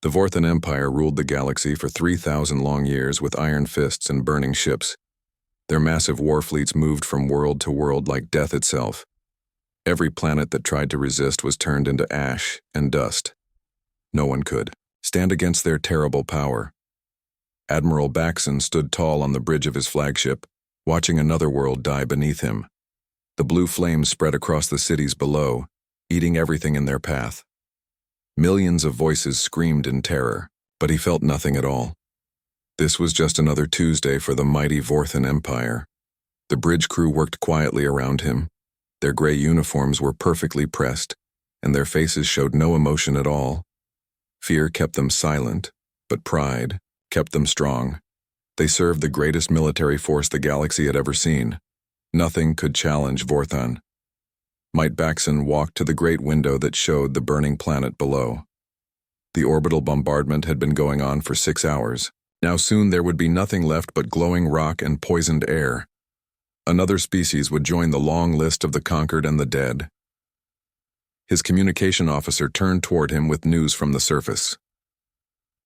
The Vorthan Empire ruled the galaxy for 3,000 long years with iron fists and burning ships. Their massive war fleets moved from world to world like death itself. Every planet that tried to resist was turned into ash and dust. No one could stand against their terrible power. Admiral Baxon stood tall on the bridge of his flagship, watching another world die beneath him. The blue flames spread across the cities below, eating everything in their path. Millions of voices screamed in terror, but he felt nothing at all. This was just another Tuesday for the mighty Vorthan Empire. The bridge crew worked quietly around him. Their gray uniforms were perfectly pressed, and their faces showed no emotion at all. Fear kept them silent, but pride kept them strong. They served the greatest military force the galaxy had ever seen. Nothing could challenge Vorthan. Might Baxon walked to the great window that showed the burning planet below. The orbital bombardment had been going on for 6 hours. Now soon there would be nothing left but glowing rock and poisoned air. Another species would join the long list of the conquered and the dead. His communication officer turned toward him with news from the surface.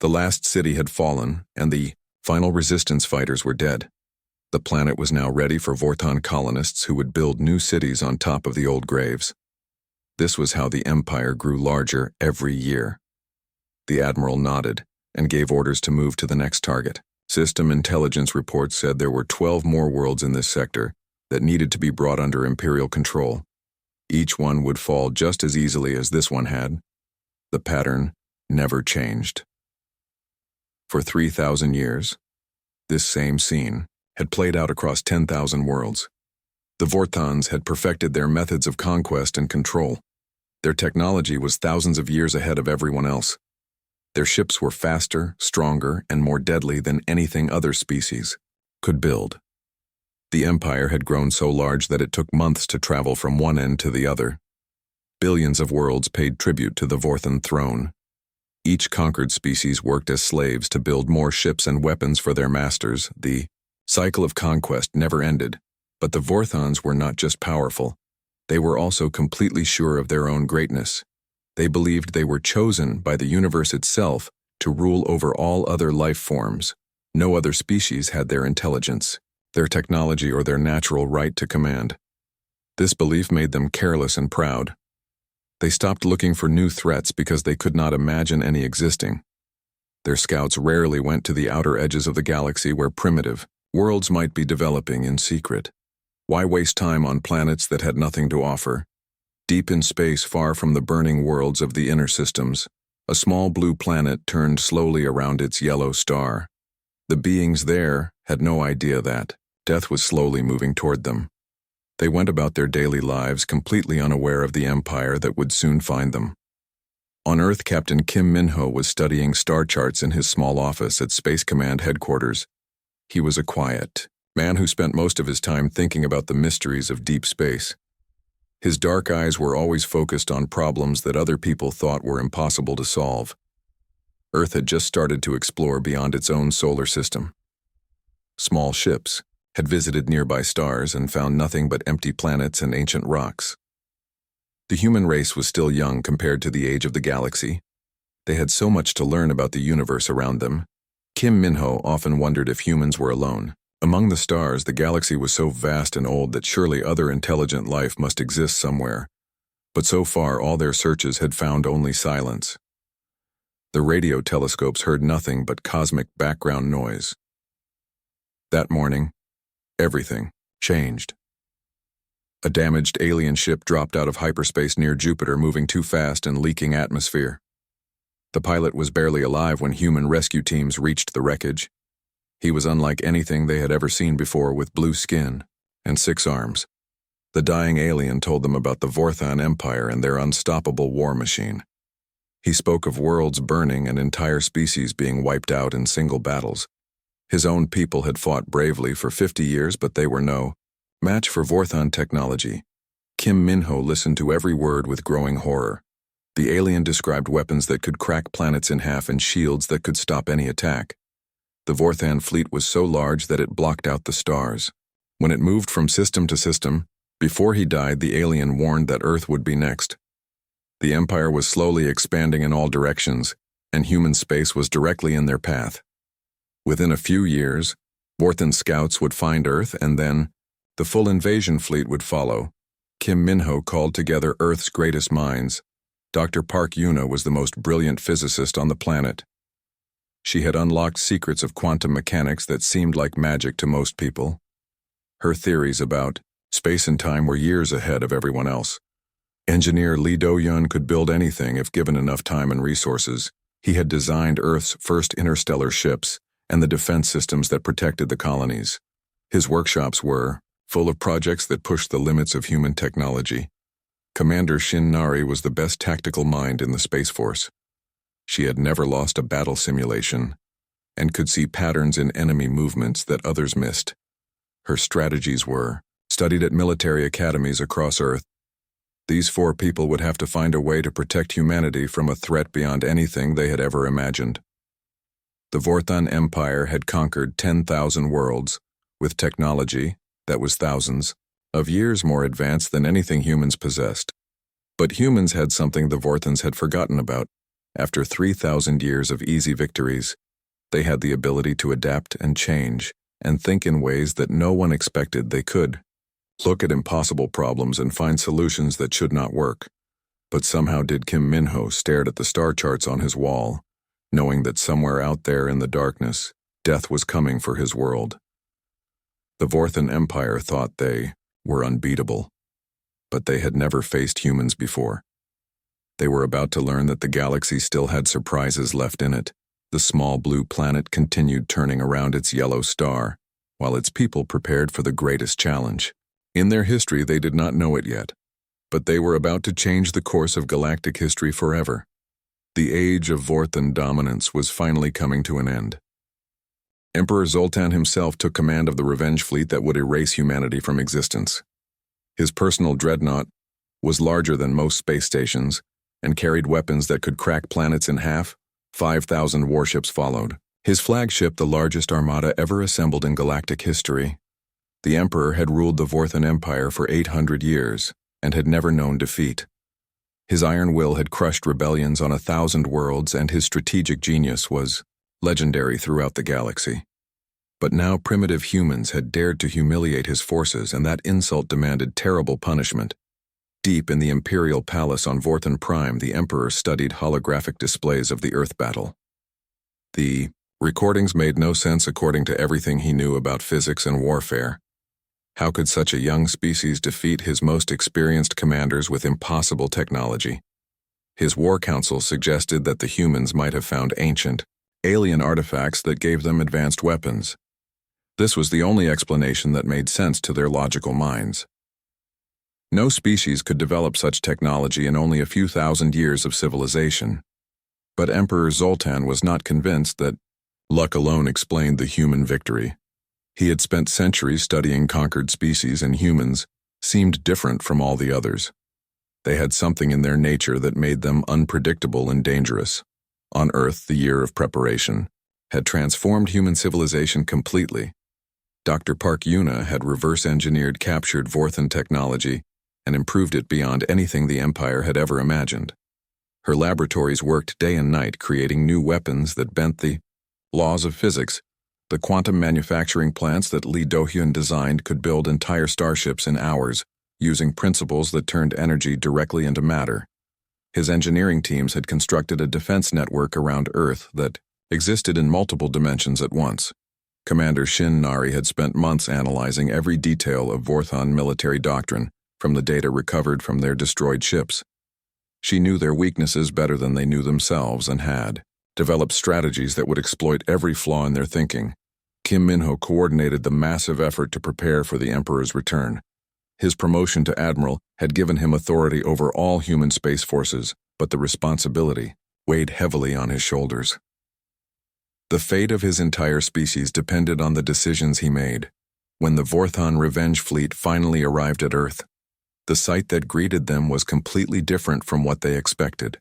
The last city had fallen, and the final resistance fighters were dead. The planet was now ready for Vorthan colonists who would build new cities on top of the old graves. This was how the Empire grew larger every year. The Admiral nodded and gave orders to move to the next target. System intelligence reports said there were 12 more worlds in this sector that needed to be brought under Imperial control. Each one would fall just as easily as this one had. The pattern never changed. For 3,000 years, this same scene had played out across 10,000 worlds. The Vorthans had perfected their methods of conquest and control. Their technology was thousands of years ahead of everyone else. Their ships were faster, stronger, and more deadly than anything other species could build. The Empire had grown so large that it took months to travel from one end to the other. Billions of worlds paid tribute to the Vorthan throne. Each conquered species worked as slaves to build more ships and weapons for their masters. The cycle of conquest never ended, but the Vorthans were not just powerful. They were also completely sure of their own greatness. They believed they were chosen by the universe itself to rule over all other life forms. No other species had their intelligence, their technology, or their natural right to command. This belief made them careless and proud. They stopped looking for new threats because they could not imagine any existing. Their scouts rarely went to the outer edges of the galaxy where primitive worlds might be developing in secret. Why waste time on planets that had nothing to offer? Deep in space, far from the burning worlds of the inner systems, a small blue planet turned slowly around its yellow star. The beings there had no idea that death was slowly moving toward them. They went about their daily lives completely unaware of the Empire that would soon find them. On Earth, Captain Kim Minho was studying star charts in his small office at Space Command headquarters. He was a quiet man who spent most of his time thinking about the mysteries of deep space. His dark eyes were always focused on problems that other people thought were impossible to solve. Earth had just started to explore beyond its own solar system. Small ships had visited nearby stars and found nothing but empty planets and ancient rocks. The human race was still young compared to the age of the galaxy. They had so much to learn about the universe around them. Kim Minho often wondered if humans were alone. Among the stars, the galaxy was so vast and old that surely other intelligent life must exist somewhere. But so far, all their searches had found only silence. The radio telescopes heard nothing but cosmic background noise. That morning, everything changed. A damaged alien ship dropped out of hyperspace near Jupiter, moving too fast and leaking atmosphere. The pilot was barely alive when human rescue teams reached the wreckage. He was unlike anything they had ever seen before, with blue skin and 6 arms. The dying alien told them about the Vorthan Empire and their unstoppable war machine. He spoke of worlds burning and entire species being wiped out in single battles. His own people had fought bravely for 50 years, but they were no match for Vorthan technology. Kim Minho listened to every word with growing horror. The alien described weapons that could crack planets in half and shields that could stop any attack. The Vorthan fleet was so large that it blocked out the stars. When it moved from system to system, before he died, the alien warned that Earth would be next. The Empire was slowly expanding in all directions, and human space was directly in their path. Within a few years, Vorthan scouts would find Earth, and then the full invasion fleet would follow. Kim Min-ho called together Earth's greatest minds. Dr. Park Yuna was the most brilliant physicist on the planet. She had unlocked secrets of quantum mechanics that seemed like magic to most people. Her theories about space and time were years ahead of everyone else. Engineer Lee Do-hyun could build anything if given enough time and resources. He had designed Earth's first interstellar ships and the defense systems that protected the colonies. His workshops were full of projects that pushed the limits of human technology. Commander Shin Nari was the best tactical mind in the Space Force. She had never lost a battle simulation and could see patterns in enemy movements that others missed. Her strategies were studied at military academies across Earth. These four people would have to find a way to protect humanity from a threat beyond anything they had ever imagined. The Vorthan Empire had conquered 10,000 worlds, with technology that was thousands of years more advanced than anything humans possessed. But humans had something the Vorthans had forgotten about. After 3,000 years of easy victories, they had the ability to adapt and change, and think in ways that no one expected they could. Look at impossible problems and find solutions that should not work. But somehow did Kim Min-ho stared at the star charts on his wall, knowing that somewhere out there in the darkness, death was coming for his world. The Vorthan Empire thought they were unbeatable, but they had never faced humans before. They were about to learn that the galaxy still had surprises left in it. The small blue planet continued turning around its yellow star, while its people prepared for the greatest challenge. In their history, they did not know it yet, but they were about to change the course of galactic history forever. The age of Vorthan dominance was finally coming to an end. Emperor Zoltan himself took command of the revenge fleet that would erase humanity from existence. His personal dreadnought was larger than most space stations and carried weapons that could crack planets in half. 5,000 warships followed. His flagship, the largest armada ever assembled in galactic history. The Emperor had ruled the Vorthan Empire for 800 years and had never known defeat. His iron will had crushed rebellions on 1,000 worlds, and his strategic genius was legendary throughout the galaxy. But now primitive humans had dared to humiliate his forces, and that insult demanded terrible punishment. Deep in the Imperial Palace on Vorthan Prime, the Emperor studied holographic displays of the Earth battle. The recordings made no sense according to everything he knew about physics and warfare. How could such a young species defeat his most experienced commanders with impossible technology? His war council suggested that the humans might have found ancient, alien artifacts that gave them advanced weapons. This was the only explanation that made sense to their logical minds. No species could develop such technology in only a few thousand years of civilization. But Emperor Zoltan was not convinced that luck alone explained the human victory. He had spent centuries studying conquered species, and humans seemed different from all the others. They had something in their nature that made them unpredictable and dangerous. On Earth, the year of preparation had transformed human civilization completely. Dr. Park Yuna had reverse-engineered captured Vorthan technology and improved it beyond anything the Empire had ever imagined. Her laboratories worked day and night, creating new weapons that bent the laws of physics. The quantum manufacturing plants that Lee Do-hyun designed could build entire starships in hours, using principles that turned energy directly into matter. His engineering teams had constructed a defense network around Earth that existed in multiple dimensions at once. Commander Shin Nari had spent months analyzing every detail of Vorthan military doctrine, from the data recovered from their destroyed ships. She knew their weaknesses better than they knew themselves, and had developed strategies that would exploit every flaw in their thinking. Kim Min-ho coordinated the massive effort to prepare for the Emperor's return. His promotion to admiral had given him authority over all human space forces, but the responsibility weighed heavily on his shoulders. The fate of his entire species depended on the decisions he made. When the Vorthan revenge fleet finally arrived at Earth, the sight that greeted them was completely different from what they expected.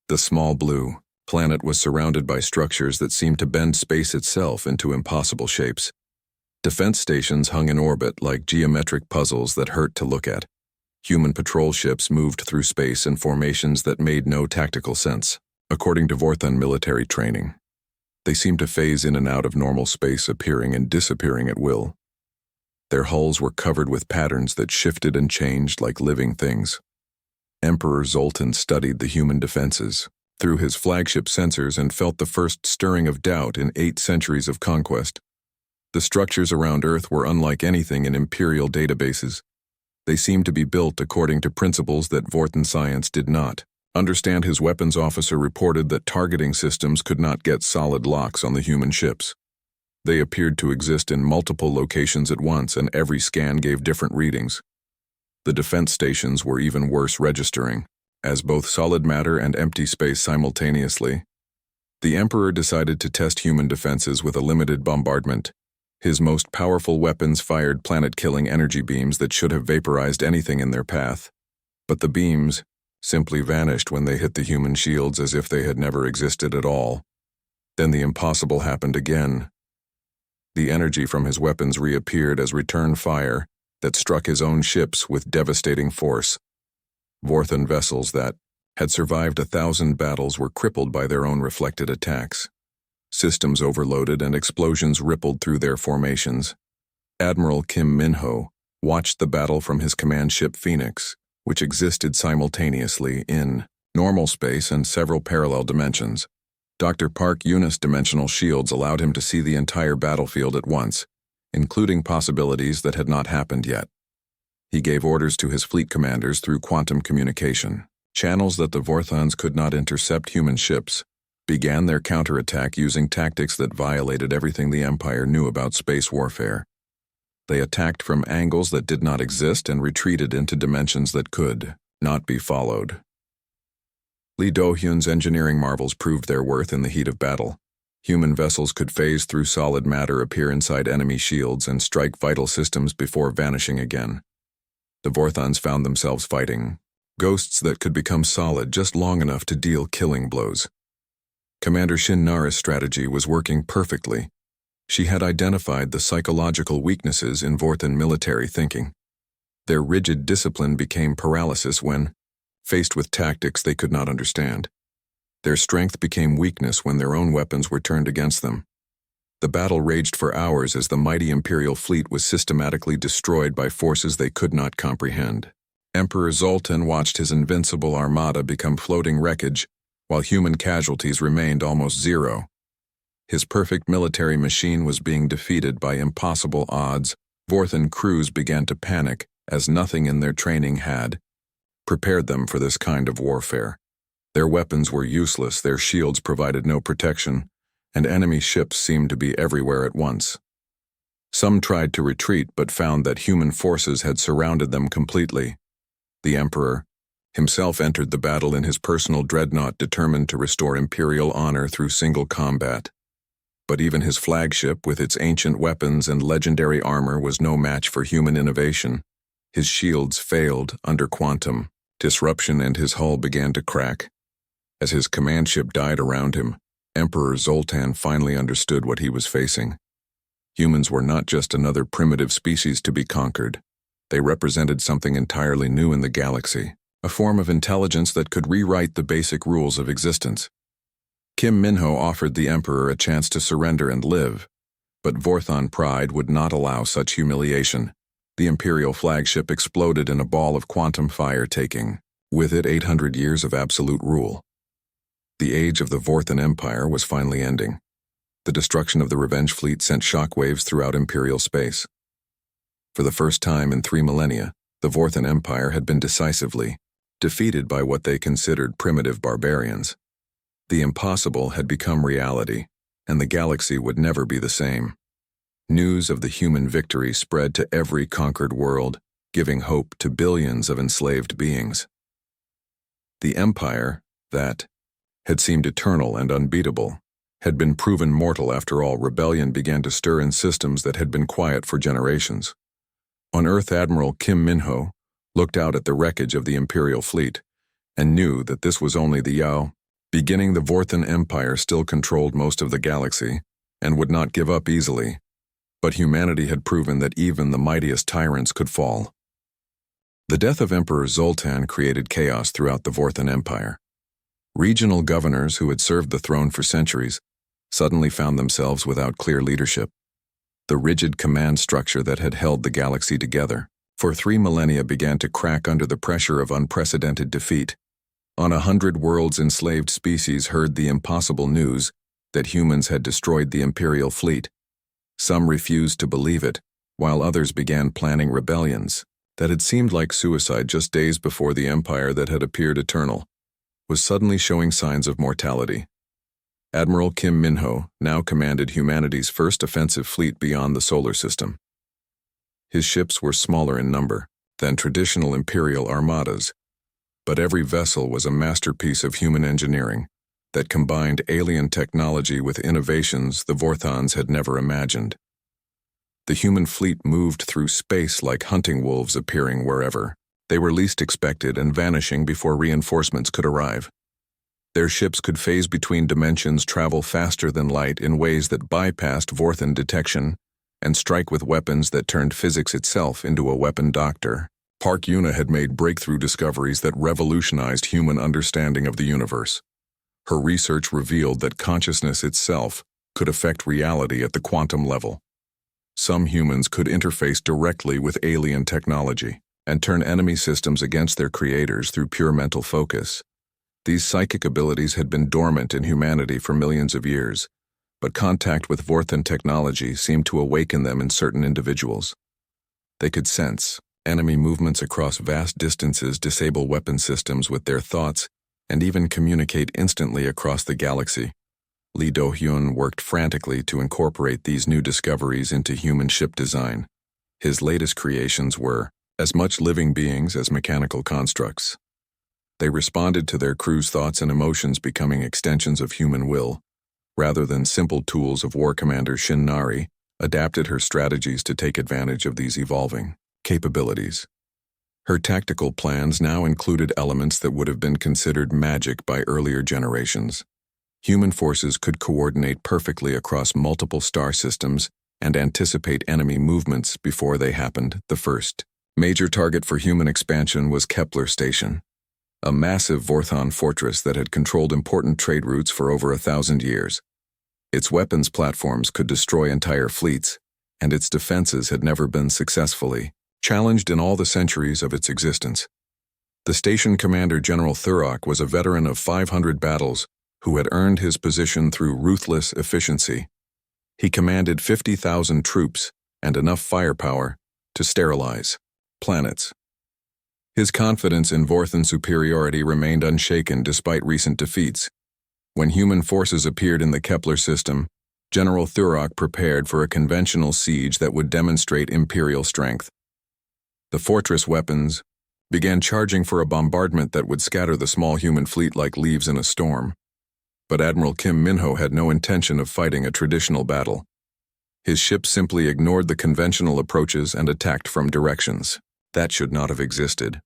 The small blue planet was surrounded by structures that seemed to bend space itself into impossible shapes. Defense stations hung in orbit like geometric puzzles that hurt to look at. Human patrol ships moved through space in formations that made no tactical sense. according to Vorthon military training. They seemed to phase in and out of normal space, appearing and disappearing at will. Their hulls were covered with patterns that shifted and changed like living things. Emperor Zoltan studied the human defenses through his flagship sensors and felt the first stirring of doubt in 8 centuries of conquest. The structures around Earth were unlike anything in Imperial databases. They seemed to be built according to principles that Vorthon science did not understand. His weapons officer reported that targeting systems could not get solid locks on the human ships. They appeared to exist in multiple locations at once, and every scan gave different readings. The defense stations were even worse, registering as both solid matter and empty space simultaneously. The Emperor decided to test human defenses with a limited bombardment. His most powerful weapons fired planet-killing energy beams that should have vaporized anything in their path. But the beams simply vanished when they hit the human shields as if they had never existed at all. Then the impossible happened again. The energy from his weapons reappeared as return fire that struck his own ships with devastating force. Vorthon vessels that had survived 1,000 battles were crippled by their own reflected attacks. Systems overloaded and explosions rippled through their formations. Admiral Kim Min-ho watched the battle from his command ship Phoenix, which existed simultaneously in normal space and several parallel dimensions. Dr. Park Yunus' dimensional shields allowed him to see the entire battlefield at once, including possibilities that had not happened yet. He gave orders to his fleet commanders through quantum communication. Channels that the Vorthons could not intercept human ships began their counterattack using tactics that violated everything the Empire knew about space warfare. They attacked from angles that did not exist and retreated into dimensions that could not be followed. Lee Do-hyun's engineering marvels proved their worth in the heat of battle. Human vessels could phase through solid matter, appear inside enemy shields, and strike vital systems before vanishing again. The Vorthons found themselves fighting ghosts that could become solid just long enough to deal killing blows. Commander Shin Nara's strategy was working perfectly. She had identified the psychological weaknesses in Vorthon military thinking. Their rigid discipline became paralysis when faced with tactics they could not understand. Their strength became weakness when their own weapons were turned against them. The battle raged for hours as the mighty Imperial fleet was systematically destroyed by forces they could not comprehend. Emperor Zoltan watched his invincible armada become floating wreckage, while human casualties remained almost zero. His perfect military machine was being defeated by impossible odds. Vorthon crews began to panic, as nothing in their training had prepared them for this kind of warfare. Their weapons were useless, their shields provided no protection, and enemy ships seemed to be everywhere at once. Some tried to retreat but found that human forces had surrounded them completely. The Emperor himself entered the battle in his personal dreadnought, determined to restore Imperial honor through single combat. But even his flagship, with its ancient weapons and legendary armor, was no match for human innovation. His shields failed under quantum disruption and his hull began to crack. As his command ship died around him, Emperor Zoltan finally understood what he was facing. Humans were not just another primitive species to be conquered. They represented something entirely new in the galaxy, a form of intelligence that could rewrite the basic rules of existence. Kim Min-ho offered the Emperor a chance to surrender and live, but Vorthon pride would not allow such humiliation. The Imperial flagship exploded in a ball of quantum fire, taking with it 800 years of absolute rule. The age of the Vorthon Empire was finally ending. The destruction of the Revenge fleet sent shockwaves throughout Imperial space. For the first time in 3 millennia, the Vorthon Empire had been decisively defeated by what they considered primitive barbarians. The impossible had become reality, and the galaxy would never be the same. News of the human victory spread to every conquered world, giving hope to billions of enslaved beings. The empire that had seemed eternal and unbeatable had been proven mortal after all. Rebellion began to stir in systems that had been quiet for generations. On Earth, Admiral Kim Min-ho looked out at the wreckage of the Imperial fleet and knew that this was only the beginning. The Vorthon Empire still controlled most of the galaxy and would not give up easily. But humanity had proven that even the mightiest tyrants could fall. The death of Emperor Zoltan created chaos throughout the Vorthon Empire. Regional governors who had served the throne for centuries suddenly found themselves without clear leadership. The rigid command structure that had held the galaxy together for 3 millennia began to crack under the pressure of unprecedented defeat. On 100 worlds, enslaved species heard the impossible news that humans had destroyed the Imperial fleet. Some refused to believe it, while others began planning rebellions that had seemed like suicide just days before the empire that had appeared eternal was suddenly showing signs of mortality. Admiral Kim Minho now commanded humanity's first offensive fleet beyond the solar system. His ships were smaller in number than traditional Imperial armadas, but every vessel was a masterpiece of human engineering that combined alien technology with innovations the Vorthons had never imagined. The human fleet moved through space like hunting wolves, appearing wherever they were least expected and vanishing before reinforcements could arrive. Their ships could phase between dimensions, travel faster than light in ways that bypassed Vorthon detection, and strike with weapons that turned physics itself into a weapon. Dr. Park Yuna had made breakthrough discoveries that revolutionized human understanding of the universe. Her research revealed that consciousness itself could affect reality at the quantum level. Some humans could interface directly with alien technology and turn enemy systems against their creators through pure mental focus. These psychic abilities had been dormant in humanity for millions of years, but contact with Vorthon technology seemed to awaken them in certain individuals. They could sense enemy movements across vast distances, disable weapon systems with their thoughts, and even communicate instantly across the galaxy. Lee Do-hyun worked frantically to incorporate these new discoveries into human ship design. His latest creations were as much living beings as mechanical constructs. They responded to their crew's thoughts and emotions, becoming extensions of human will, rather than simple tools of War Commander Shin Nari adapted her strategies to take advantage of these evolving capabilities. Her tactical plans now included elements that would have been considered magic by earlier generations. Human forces could coordinate perfectly across multiple star systems and anticipate enemy movements before they happened. The first major target for human expansion was Kepler Station, a massive Vorthon fortress that had controlled important trade routes for over 1,000 years. Its weapons platforms could destroy entire fleets, and its defenses had never been successfully challenged in all the centuries of its existence. The station commander, General Thurok, was a veteran of 500 battles who had earned his position through ruthless efficiency. He commanded 50,000 troops and enough firepower to sterilize planets. His confidence in Vorthon superiority remained unshaken despite recent defeats. When human forces appeared in the Kepler system, General Thurok prepared for a conventional siege that would demonstrate Imperial strength. The fortress weapons began charging for a bombardment that would scatter the small human fleet like leaves in a storm. But Admiral Kim Minho had no intention of fighting a traditional battle. His ship simply ignored the conventional approaches and attacked from directions that should not have existed.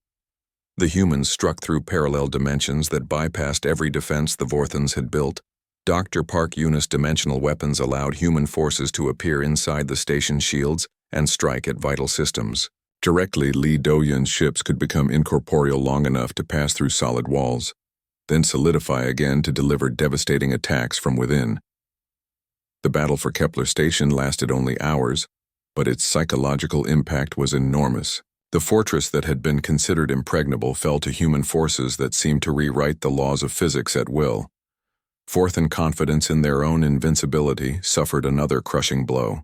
The humans struck through parallel dimensions that bypassed every defense the Vorthons had built. Dr. Park Yuna's dimensional weapons allowed human forces to appear inside the station shields and strike at vital systems. Directly, Lee Do-hyun's ships could become incorporeal long enough to pass through solid walls, then solidify again to deliver devastating attacks from within. The battle for Kepler Station lasted only hours, but its psychological impact was enormous. The fortress that had been considered impregnable fell to human forces that seemed to rewrite the laws of physics at will. Vorthon confidence in their own invincibility suffered another crushing blow.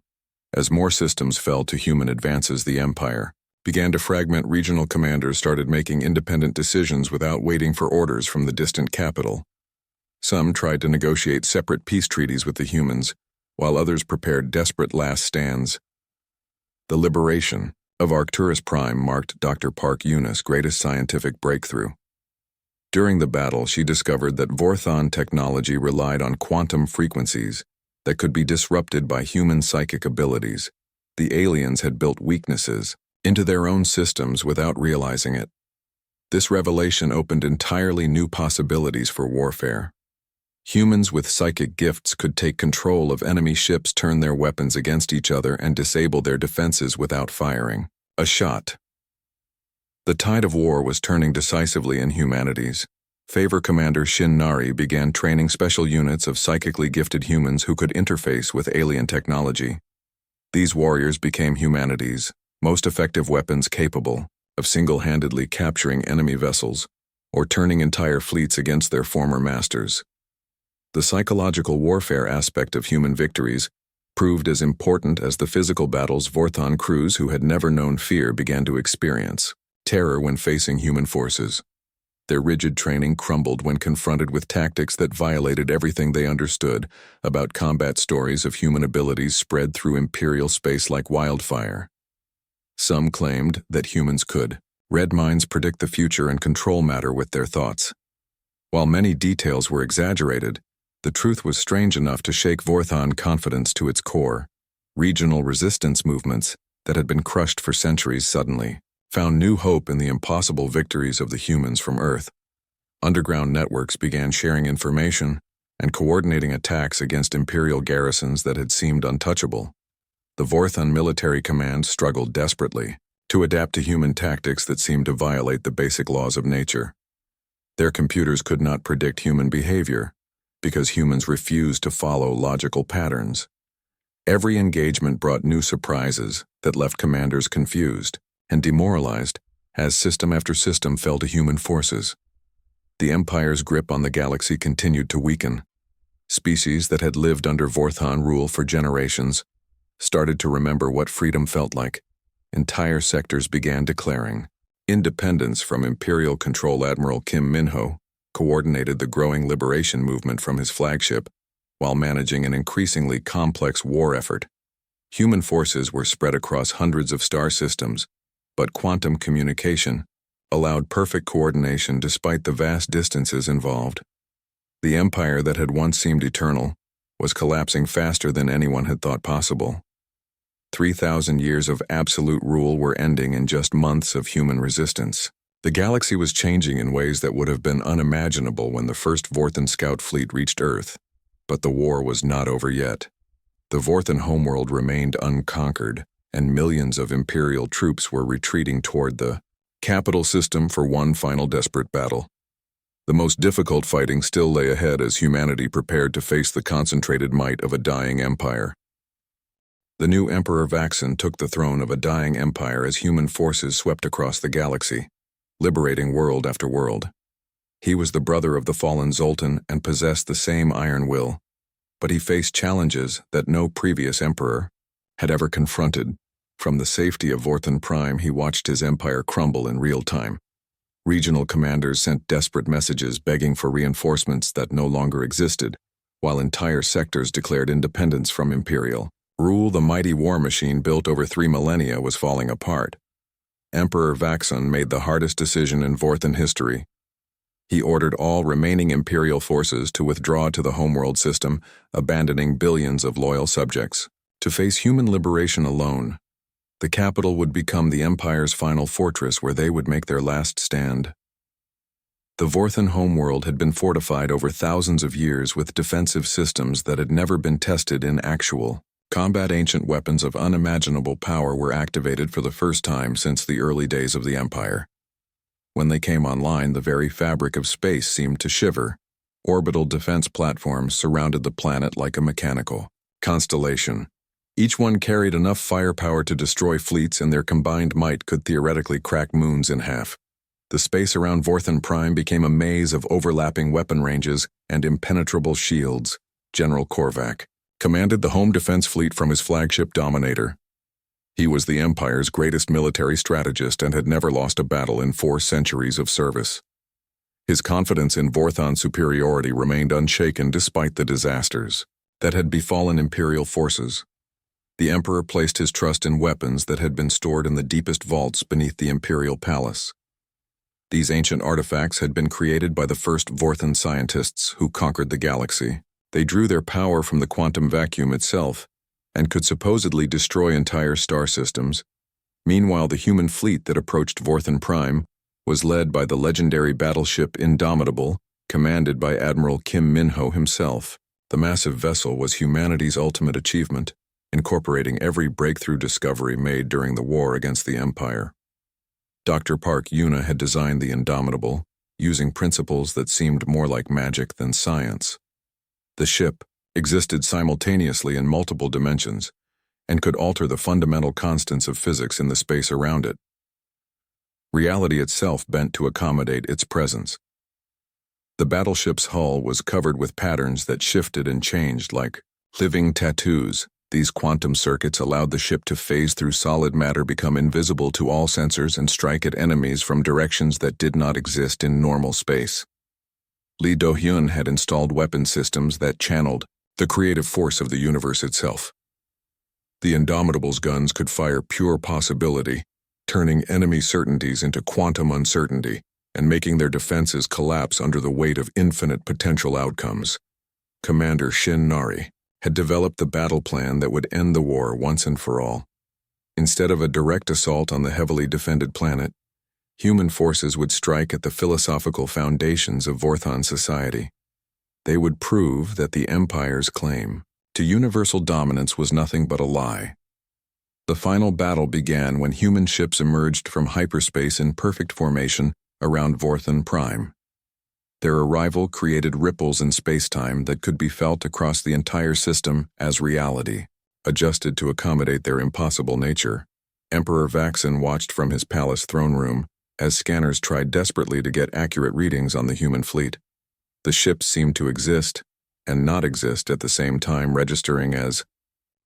As more systems fell to human advances, the Empire began to fragment. Regional commanders started making independent decisions without waiting for orders from the distant capital. Some tried to negotiate separate peace treaties with the humans, while others prepared desperate last stands. The liberation of Arcturus Prime marked Dr. Park Yuna's greatest scientific breakthrough. During the battle, she discovered that Vorthon technology relied on quantum frequencies that could be disrupted by human psychic abilities. The aliens had built weaknesses into their own systems without realizing it. This revelation opened entirely new possibilities for warfare. Humans with psychic gifts could take control of enemy ships, turn their weapons against each other, and disable their defenses without firing a shot. The tide of war was turning decisively in humanity's Favor Commander Shin Nari began training special units of psychically gifted humans who could interface with alien technology. These warriors became humanity's most effective weapons, capable of single-handedly capturing enemy vessels or turning entire fleets against their former masters. The psychological warfare aspect of human victories proved as important as the physical battles. Vorthon crews who had never known fear began to experience terror when facing human forces. Their rigid training crumbled when confronted with tactics that violated everything they understood about combat. Stories of human abilities spread through Imperial space like wildfire. Some claimed that humans could read minds, predict the future, and control matter with their thoughts. While many details were exaggerated, the truth was strange enough to shake Vorthon confidence to its core. Regional resistance movements that had been crushed for centuries suddenly found new hope in the impossible victories of the humans from Earth. Underground networks began sharing information and coordinating attacks against Imperial garrisons that had seemed untouchable. The Vorthon military command struggled desperately to adapt to human tactics that seemed to violate the basic laws of nature. Their computers could not predict human behavior because humans refused to follow logical patterns. Every engagement brought new surprises that left commanders confused and demoralized as system after system fell to human forces. The Empire's grip on the galaxy continued to weaken. Species that had lived under Vorthon rule for generations started to remember what freedom felt like. Entire sectors began declaring independence from Imperial control. Admiral Kim Minho coordinated the growing liberation movement from his flagship while managing an increasingly complex war effort. Human forces were spread across hundreds of star systems, but quantum communication allowed perfect coordination despite the vast distances involved. The empire that had once seemed eternal was collapsing faster than anyone had thought possible. 3,000 years of absolute rule were ending in just months of human resistance. The galaxy was changing in ways that would have been unimaginable when the first Vorthon scout fleet reached Earth. But the war was not over yet. The Vorthon homeworld remained unconquered, and millions of Imperial troops were retreating toward the capital system for one final desperate battle. The most difficult fighting still lay ahead as humanity prepared to face the concentrated might of a dying empire. The new Emperor Vaxon took the throne of a dying empire as human forces swept across the galaxy, liberating world after world. He was the brother of the fallen Zoltan and possessed the same iron will, but he faced challenges that no previous emperor had ever confronted. From the safety of Vorthon Prime, he watched his empire crumble in real time. Regional commanders sent desperate messages begging for reinforcements that no longer existed, while entire sectors declared independence from Imperial rule. The mighty war machine built over 3 millennia was falling apart. Emperor Vaxon made the hardest decision in Vorthon history. He ordered all remaining Imperial forces to withdraw to the homeworld system, abandoning billions of loyal subjects. To face human liberation alone, the capital would become the Empire's final fortress where they would make their last stand. The Vorthon homeworld had been fortified over thousands of years with defensive systems that had never been tested in actual combat. Ancient weapons of unimaginable power were activated for the first time since the early days of the Empire. When they came online, the very fabric of space seemed to shiver. Orbital defense platforms surrounded the planet like a mechanical constellation. Each one carried enough firepower to destroy fleets, and their combined might could theoretically crack moons in half. The space around Vorthon Prime became a maze of overlapping weapon ranges and impenetrable shields. General Korvac commanded the home defense fleet from his flagship Dominator. He was the Empire's greatest military strategist and had never lost a battle in 4 centuries of service. His confidence in Vorthon's superiority remained unshaken despite the disasters that had befallen Imperial forces. The Emperor placed his trust in weapons that had been stored in the deepest vaults beneath the Imperial Palace. These ancient artifacts had been created by the first Vorthon scientists who conquered the galaxy. They drew their power from the quantum vacuum itself and could supposedly destroy entire star systems. Meanwhile, the human fleet that approached Vorthon Prime was led by the legendary battleship Indomitable, commanded by Admiral Kim Minho himself. The massive vessel was humanity's ultimate achievement, incorporating every breakthrough discovery made during the war against the Empire. Dr. Park Yuna had designed the Indomitable, using principles that seemed more like magic than science. The ship existed simultaneously in multiple dimensions and could alter the fundamental constants of physics in the space around it. Reality itself bent to accommodate its presence. The battleship's hull was covered with patterns that shifted and changed like living tattoos. These quantum circuits allowed the ship to phase through solid matter, become invisible to all sensors, and strike at enemies from directions that did not exist in normal space. Lee Do-hyun had installed weapon systems that channeled the creative force of the universe itself. The Indomitable's guns could fire pure possibility, turning enemy certainties into quantum uncertainty and making their defenses collapse under the weight of infinite potential outcomes. Commander Shin Nari had developed the battle plan that would end the war once and for all. Instead of a direct assault on the heavily defended planet, human forces would strike at the philosophical foundations of Vorthon society. They would prove that the Empire's claim to universal dominance was nothing but a lie. The final battle began when human ships emerged from hyperspace in perfect formation around Vorthon Prime. Their arrival created ripples in space-time that could be felt across the entire system as reality, adjusted to accommodate their impossible nature. Emperor Vaxon watched from his palace throne room as scanners tried desperately to get accurate readings on the human fleet. The ships seemed to exist and not exist at the same time, registering as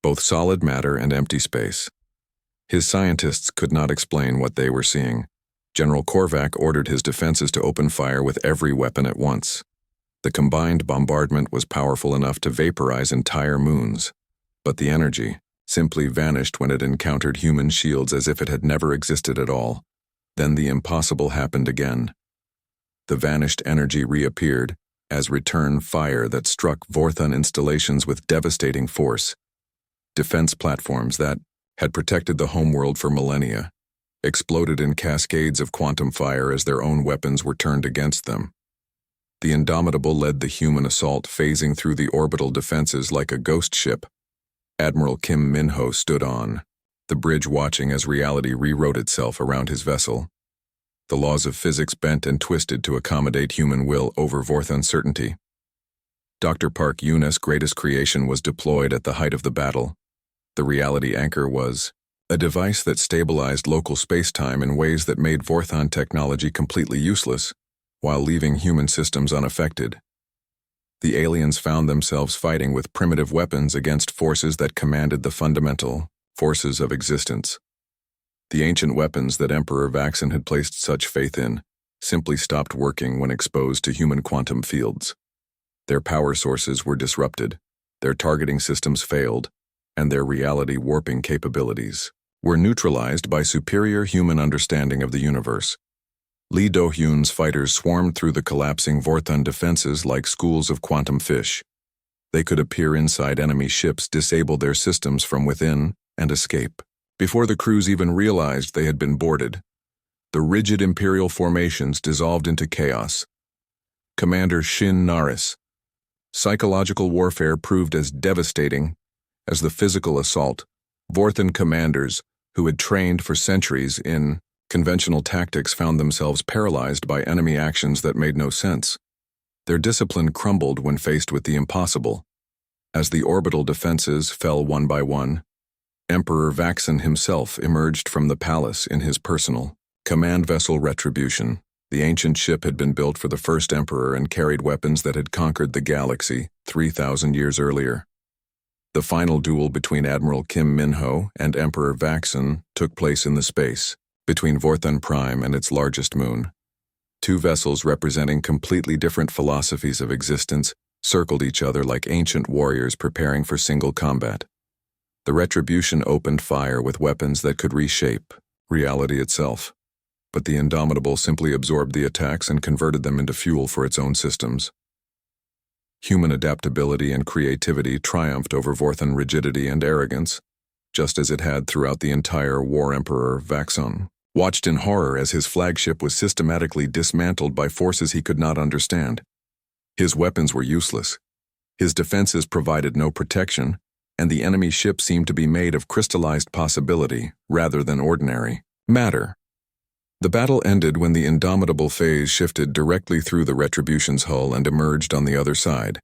both solid matter and empty space. His scientists could not explain what they were seeing. General Korvac ordered his defenses to open fire with every weapon at once. The combined bombardment was powerful enough to vaporize entire moons, but the energy simply vanished when it encountered human shields as if it had never existed at all. Then the impossible happened again. The vanished energy reappeared as return fire that struck Vorthon installations with devastating force. Defense platforms that had protected the homeworld for millennia exploded in cascades of quantum fire as their own weapons were turned against them. The Indomitable led the human assault, phasing through the orbital defenses like a ghost ship. Admiral Kim Min-ho stood on the bridge, watching as reality rewrote itself around his vessel. The laws of physics bent and twisted to accommodate human will over Vorthon certainty. Dr. Park Yunus' greatest creation was deployed at the height of the battle. The reality anchor was a device that stabilized local space-time in ways that made Vorthon technology completely useless, while leaving human systems unaffected. The aliens found themselves fighting with primitive weapons against forces that commanded the fundamental forces of existence. The ancient weapons that Emperor Vaxon had placed such faith in simply stopped working when exposed to human quantum fields. Their power sources were disrupted, their targeting systems failed, and their reality warping capabilities were neutralized by superior human understanding of the universe. Lee Do-hyun's fighters swarmed through the collapsing Vorthon defenses like schools of quantum fish. They could appear inside enemy ships, disable their systems from within, and escape. Before the crews even realized they had been boarded, the rigid Imperial formations dissolved into chaos. Commander Shin Nari's psychological warfare proved as devastating as the physical assault. Vorthon commanders, who had trained for centuries in conventional tactics, found themselves paralyzed by enemy actions that made no sense. Their discipline crumbled when faced with the impossible. As the orbital defenses fell one by one, Emperor Vaxon himself emerged from the palace in his personal command vessel Retribution. The ancient ship had been built for the first emperor and carried weapons that had conquered the galaxy 3,000 years earlier. The final duel between Admiral Kim Min-ho and Emperor Vaxon took place in the space between Vorthon Prime and its largest moon. Two vessels representing completely different philosophies of existence circled each other like ancient warriors preparing for single combat. The Retribution opened fire with weapons that could reshape reality itself, but the Indomitable simply absorbed the attacks and converted them into fuel for its own systems. Human adaptability and creativity triumphed over Vorthon rigidity and arrogance, just as it had throughout the entire war. Emperor Vaxon watched in horror as his flagship was systematically dismantled by forces he could not understand. His weapons were useless. His defenses provided no protection, and the enemy ship seemed to be made of crystallized possibility rather than ordinary matter. The battle ended when the indomitable phase shifted directly through the Retribution's hull and emerged on the other side.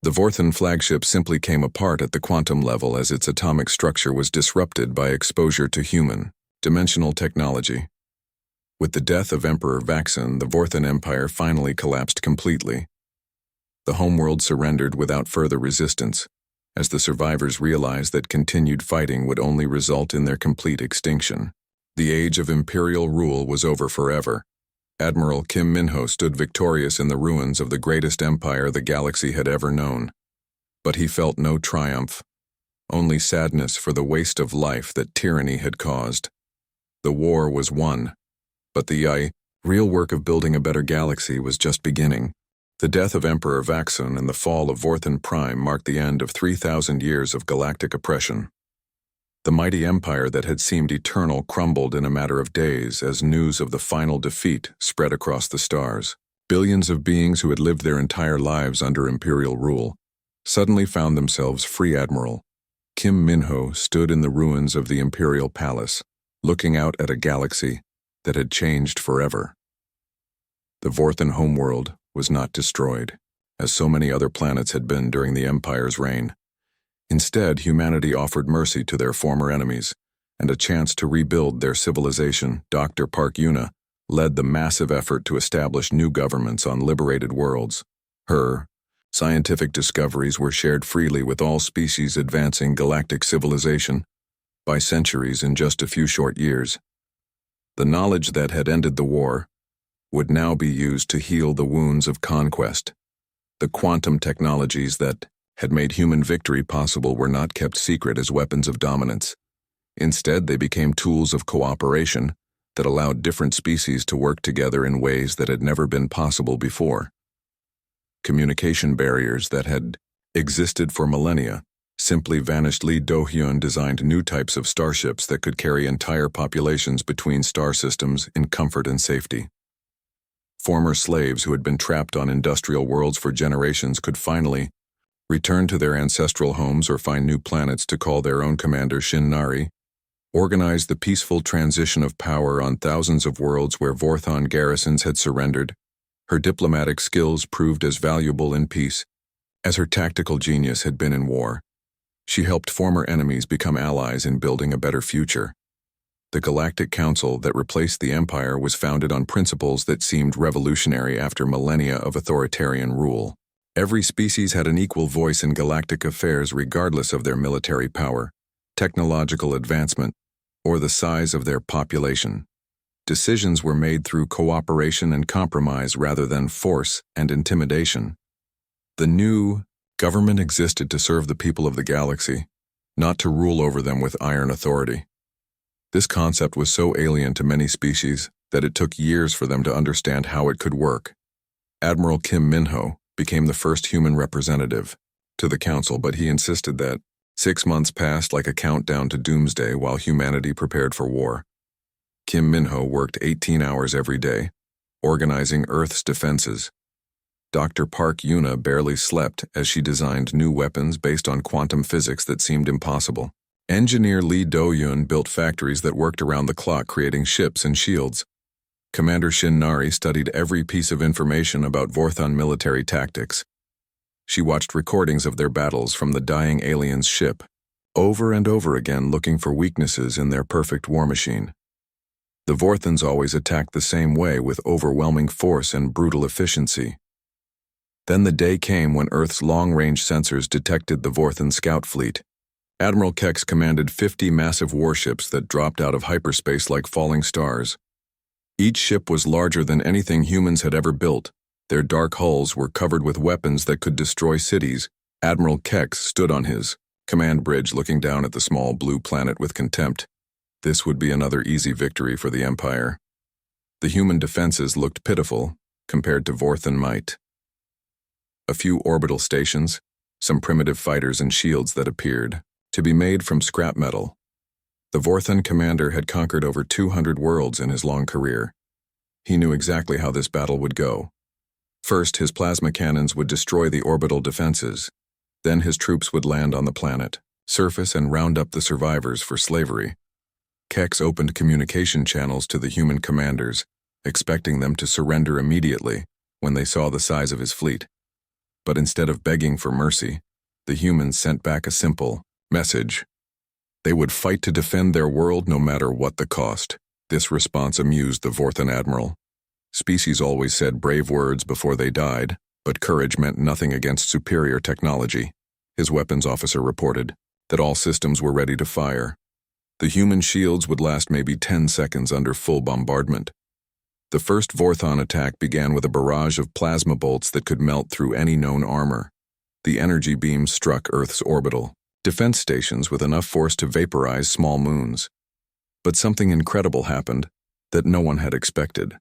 The Vorthan flagship simply came apart at the quantum level as its atomic structure was disrupted by exposure to human, dimensional technology. With the death of Emperor Vaxon, the Vorthan Empire finally collapsed completely. The homeworld surrendered without further resistance, as the survivors realized that continued fighting would only result in their complete extinction. The age of imperial rule was over forever. Admiral Kim Minho stood victorious in the ruins of the greatest empire the galaxy had ever known. But he felt no triumph, only sadness for the waste of life that tyranny had caused. The war was won, but the real work of building a better galaxy was just beginning. The death of Emperor Vaxon and the fall of Vorthan Prime marked the end of 3,000 years of galactic oppression. The mighty empire that had seemed eternal crumbled in a matter of days as news of the final defeat spread across the stars. Billions of beings who had lived their entire lives under imperial rule suddenly found themselves free. Admiral Kim Minho stood in the ruins of the imperial palace, looking out at a galaxy that had changed forever. The Vorthan homeworld was not destroyed, as so many other planets had been during the Empire's reign. Instead, humanity offered mercy to their former enemies and a chance to rebuild their civilization. Dr. Park Yuna led the massive effort to establish new governments on liberated worlds. Her scientific discoveries were shared freely with all species, advancing galactic civilization by centuries in just a few short years. The knowledge that had ended the war would now be used to heal the wounds of conquest. The quantum technologies that had made human victory possible were not kept secret as weapons of dominance. Instead, they became tools of cooperation that allowed different species to work together in ways that had never been possible before. Communication barriers that had existed for millennia simply vanished. Lee Do-hyun designed new types of starships that could carry entire populations between star systems in comfort and safety. Former slaves who had been trapped on industrial worlds for generations could finally return to their ancestral homes or find new planets to call their own. Commander Shin Nari organized the peaceful transition of power on thousands of worlds where Vorthan garrisons had surrendered. Her diplomatic skills proved as valuable in peace as her tactical genius had been in war. She helped former enemies become allies in building a better future. The Galactic Council that replaced the Empire was founded on principles that seemed revolutionary after millennia of authoritarian rule. Every species had an equal voice in galactic affairs regardless of their military power, technological advancement, or the size of their population. Decisions were made through cooperation and compromise rather than force and intimidation. The new government existed to serve the people of the galaxy, not to rule over them with iron authority. This concept was so alien to many species that it took years for them to understand how it could work. Admiral Kim Minho became the first human representative to the council, but he insisted that 6 months passed like a countdown to doomsday while humanity prepared for war. Kim Minho worked 18 hours every day, organizing Earth's defenses. Dr. Park Yuna barely slept as she designed new weapons based on quantum physics that seemed impossible. Engineer Lee Do-hyun built factories that worked around the clock, creating ships and shields. Commander Shin Nari studied every piece of information about Vorthan military tactics. She watched recordings of their battles from the dying alien's ship, over and over again, looking for weaknesses in their perfect war machine. The Vorthans always attacked the same way, with overwhelming force and brutal efficiency. Then the day came when Earth's long-range sensors detected the Vorthan scout fleet. Admiral Kex commanded 50 massive warships that dropped out of hyperspace like falling stars. Each ship was larger than anything humans had ever built. Their dark hulls were covered with weapons that could destroy cities. Admiral Kex stood on his command bridge looking down at the small blue planet with contempt. This would be another easy victory for the Empire. The human defenses looked pitiful compared to Vorthan might. A few orbital stations, some primitive fighters and shields that appeared to be made from scrap metal. The Vorthan commander had conquered over 200 worlds in his long career. He knew exactly how this battle would go. First, his plasma cannons would destroy the orbital defenses. Then his troops would land on the planet, surface, and round up the survivors for slavery. Kex opened communication channels to the human commanders, expecting them to surrender immediately when they saw the size of his fleet. But instead of begging for mercy, the humans sent back a simple message. They would fight to defend their world no matter what the cost. This response amused the Vorthan admiral. Species always said brave words before they died, but courage meant nothing against superior technology. His weapons officer reported that all systems were ready to fire. The human shields would last maybe 10 seconds under full bombardment. The first Vorthan attack began with a barrage of plasma bolts that could melt through any known armor. The energy beams struck Earth's orbital defense stations with enough force to vaporize small moons. But something incredible happened that no one had expected.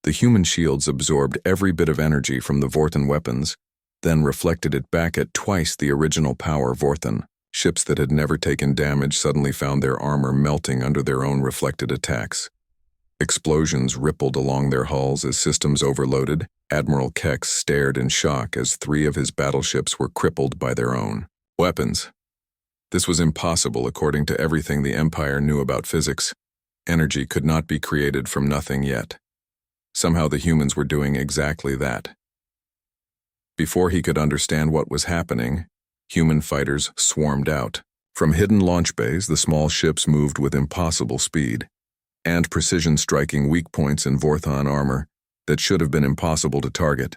The human shields absorbed every bit of energy from the Vorthan weapons, then reflected it back at twice the original power Vorthan. Ships that had never taken damage suddenly found their armor melting under their own reflected attacks. Explosions rippled along their hulls as systems overloaded. Admiral Kex stared in shock as 3 of his battleships were crippled by their own weapons. This was impossible according to everything the Empire knew about physics. Energy could not be created from nothing yet. Somehow the humans were doing exactly that. Before he could understand what was happening, human fighters swarmed out. From hidden launch bays, the small ships moved with impossible speed and precision, striking weak points in Vorthan armor that should have been impossible to target.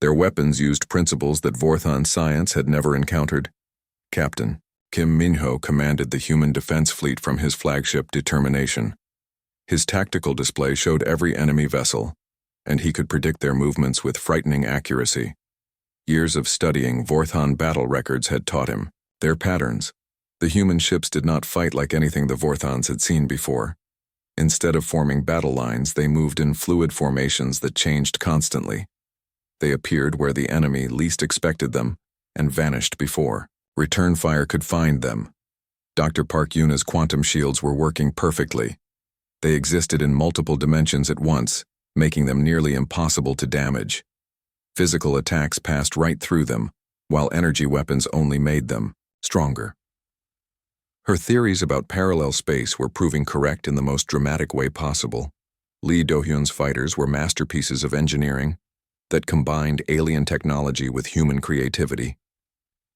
Their weapons used principles that Vorthan science had never encountered. Captain Kim Minho commanded the human defense fleet from his flagship Determination. His tactical display showed every enemy vessel, and he could predict their movements with frightening accuracy. Years of studying Vorthan battle records had taught him their patterns. The human ships did not fight like anything the Vorthans had seen before. Instead of forming battle lines, they moved in fluid formations that changed constantly. They appeared where the enemy least expected them and vanished before return fire could find them. Dr. Park Yuna's quantum shields were working perfectly. They existed in multiple dimensions at once, making them nearly impossible to damage. Physical attacks passed right through them, while energy weapons only made them stronger. Her theories about parallel space were proving correct in the most dramatic way possible. Lee Do-hyun's fighters were masterpieces of engineering that combined alien technology with human creativity.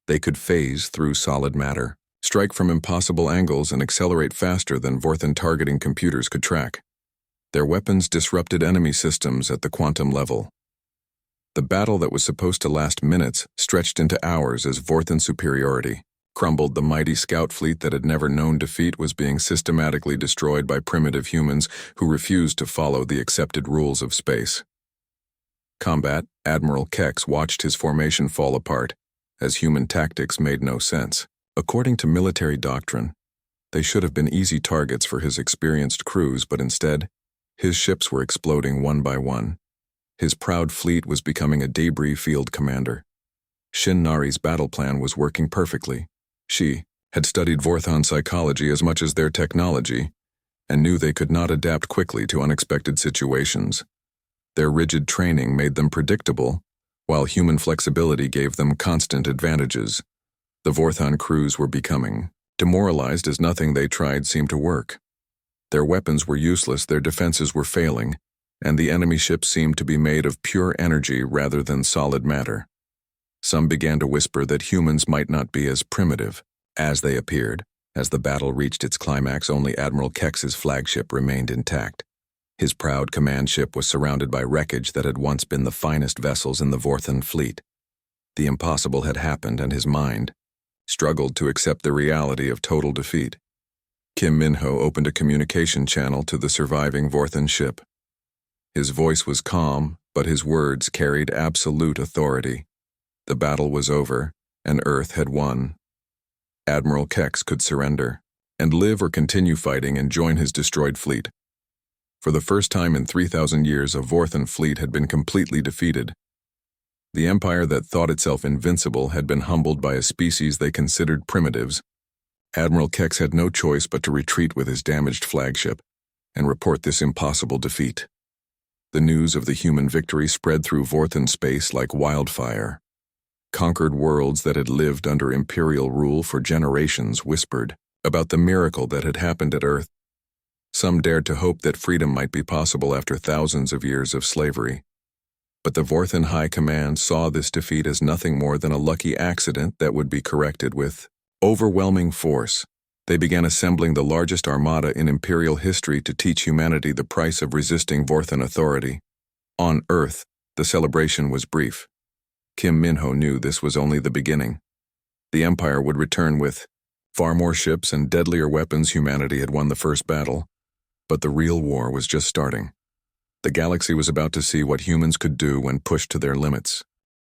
They could phase through solid matter, strike from impossible angles, and accelerate faster than Vorthan targeting computers could track. Their weapons disrupted enemy systems at the quantum level. The battle that was supposed to last minutes stretched into hours as Vorthan superiority crumbled. The mighty scout fleet that had never known defeat was being systematically destroyed by primitive humans who refused to follow the accepted rules of space. Combat, Admiral Kex watched his formation fall apart, as human tactics made no sense. According to military doctrine, they should have been easy targets for his experienced crews, but instead, his ships were exploding one by one. His proud fleet was becoming a debris field commander. Shin Nari's battle plan was working perfectly. She had studied Vorthan psychology as much as their technology and knew they could not adapt quickly to unexpected situations. Their rigid training made them predictable, while human flexibility gave them constant advantages. The Vorthan crews were becoming demoralized as nothing they tried seemed to work. Their weapons were useless, their defenses were failing, and the enemy ships seemed to be made of pure energy rather than solid matter. Some began to whisper that humans might not be as primitive as they appeared. As the battle reached its climax, only Admiral Kex's flagship remained intact. His proud command ship was surrounded by wreckage that had once been the finest vessels in the Vorthan fleet. The impossible had happened, and his mind struggled to accept the reality of total defeat. Kim Minho opened a communication channel to the surviving Vorthan ship. His voice was calm, but his words carried absolute authority. The battle was over, and Earth had won. Admiral Kex could surrender and live or continue fighting and join his destroyed fleet. For the first time in 3,000 years, a Vorthan fleet had been completely defeated. The empire that thought itself invincible had been humbled by a species they considered primitives. Admiral Kex had no choice but to retreat with his damaged flagship and report this impossible defeat. The news of the human victory spread through Vorthan space like wildfire. Conquered worlds that had lived under imperial rule for generations whispered about the miracle that had happened at Earth. Some dared to hope that freedom might be possible after thousands of years of slavery. But the Vorthan High Command saw this defeat as nothing more than a lucky accident that would be corrected with overwhelming force. They began assembling the largest armada in Imperial history to teach humanity the price of resisting Vorthan authority. On Earth, the celebration was brief. Kim Minho knew this was only the beginning. The Empire would return with far more ships and deadlier weapons. Humanity had won the first battle, but the real war was just starting. The galaxy was about to see what humans could do when pushed to their limits.